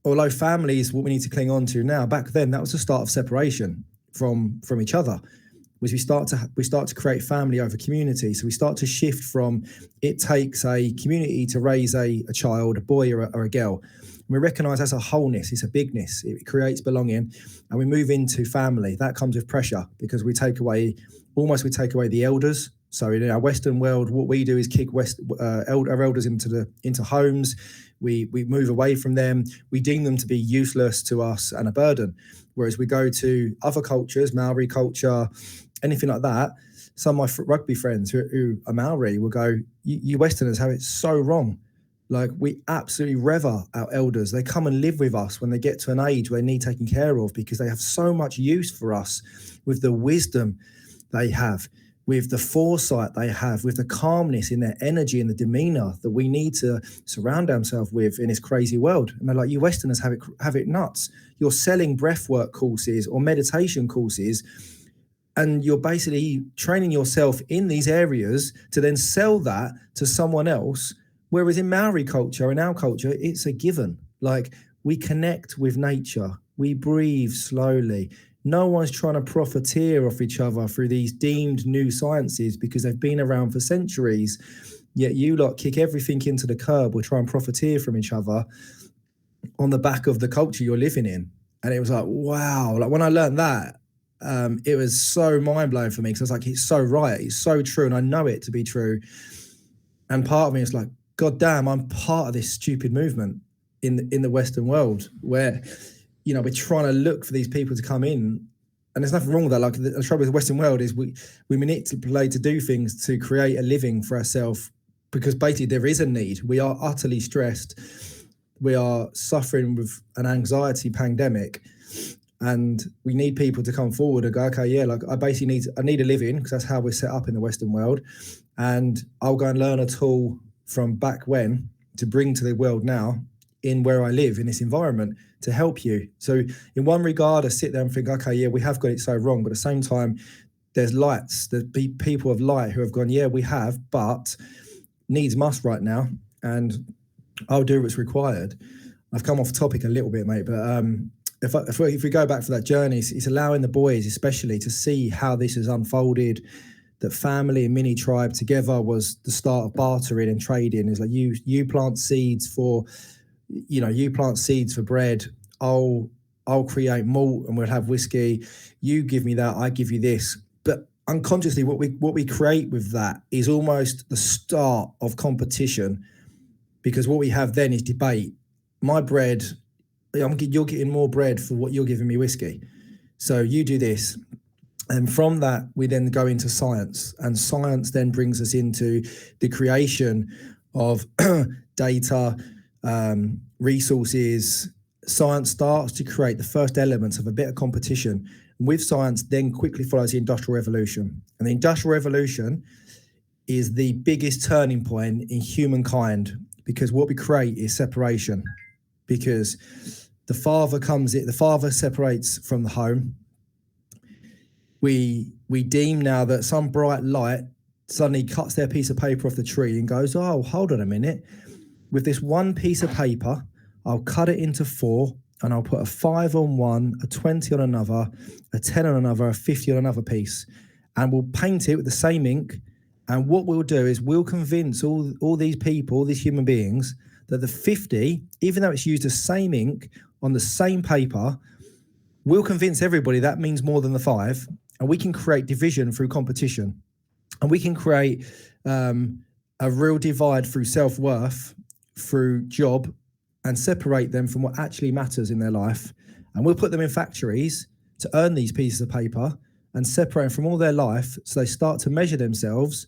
although family is what we need to cling on to now, back then that was the start of separation from each other. Was we start to create family over community. So we start to shift from it takes a community to raise a child, a boy or a girl. And we recognise that's a wholeness, it's a bigness, it creates belonging, and we move into family. That comes with pressure because we take away the elders. So in our Western world, what we do is kick our elders into homes. We move away from them. We deem them to be useless to us and a burden. Whereas we go to other cultures, Maori culture, anything like that. Some of my rugby friends who are Maori will go, you Westerners have it so wrong. Like, we absolutely rever our elders. They come and live with us when they get to an age where they need taking care of, because they have so much use for us with the wisdom they have, with the foresight they have, with the calmness in their energy and the demeanor that we need to surround ourselves with in this crazy world. And they're like, you Westerners have it nuts. You're selling breathwork courses or meditation courses, and you're basically training yourself in these areas to then sell that to someone else. Whereas in Maori culture, in our culture, it's a given. Like, we connect with nature, we breathe slowly. No one's trying to profiteer off each other through these deemed new sciences because they've been around for centuries. Yet you lot kick everything into the curb or try and profiteer from each other on the back of the culture you're living in. And it was like, wow. Like, when I learned that, it was so mind-blowing for me, because I was like, it's so right, it's so true, and I know it to be true. And part of me is like, God damn, I'm part of this stupid movement in the Western world where, you know, we're trying to look for these people to come in, and there's nothing wrong with that. Like, the trouble with the Western world is we manipulate to do things to create a living for ourselves, because basically there is a need. We are utterly stressed. We are suffering with an anxiety pandemic, and we need people to come forward and go, okay, yeah, like, I need a living, because that's how we're set up in the Western world, and I'll go and learn a tool from back when to bring to the world now in where I live, in this environment, to help you. So in one regard, I sit there and think, okay, yeah, we have got it so wrong. But at the same time, there's people of light who have gone, yeah, we have, but needs must right now. And I'll do what's required. I've come off topic a little bit, mate, but if we go back for that journey, it's allowing the boys especially to see how this has unfolded, that family and mini tribe together was the start of bartering and trading. Is like, you plant seeds for bread. I'll create malt and we'll have whiskey. You give me that, I give you this. But unconsciously, what we create with that is almost the start of competition, because what we have then is debate. My bread, you're getting more bread for what you're giving me whiskey. So you do this. And from that, we then go into science, and science then brings us into the creation of data, resources. Science starts to create the first elements of a bit of competition. With science, then quickly follows the Industrial Revolution. And the Industrial Revolution is the biggest turning point in humankind, because what we create is separation. Because the father separates from the home. We deem now that some bright light suddenly cuts their piece of paper off the tree and goes, oh, hold on a minute. With this one piece of paper, I'll cut it into 4, and I'll put a 5 on one, a 20 on another, a 10 on another, a 50 on another piece. And we'll paint it with the same ink. And what we'll do is we'll convince all these people, these human beings, that the 50, even though it's used the same ink on the same paper, we'll convince everybody that means more than the 5. And we can create division through competition. And we can create a real divide through self-worth, through job, and separate them from what actually matters in their life. And we'll put them in factories to earn these pieces of paper and separate them from all their life, so they start to measure themselves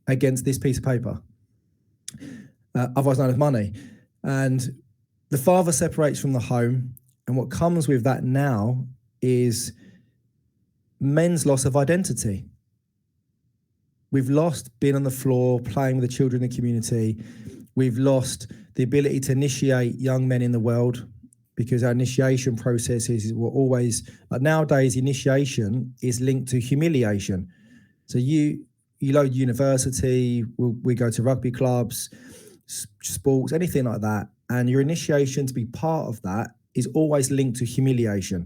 against this piece of paper, otherwise known as money. And the father separates from the home, and what comes with that now is men's loss of identity. We've lost being on the floor, playing with the children in the community. We've lost the ability to initiate young men in the world, because our initiation processes were always, like nowadays, initiation is linked to humiliation. So you go to university, we go to rugby clubs, sports, anything like that. And your initiation to be part of that is always linked to humiliation.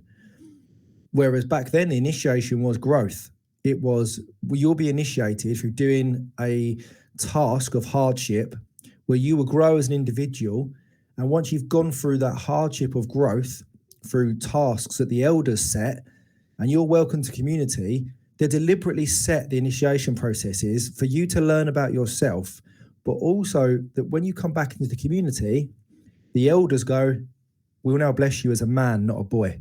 Whereas back then, the initiation was growth. It was, you'll be initiated through doing a task of hardship where you will grow as an individual. And once you've gone through that hardship of growth through tasks that the elders set, and you're welcome to community, they deliberately set the initiation processes for you to learn about yourself, but also that when you come back into the community, the elders go, we'll now bless you as a man, not a boy.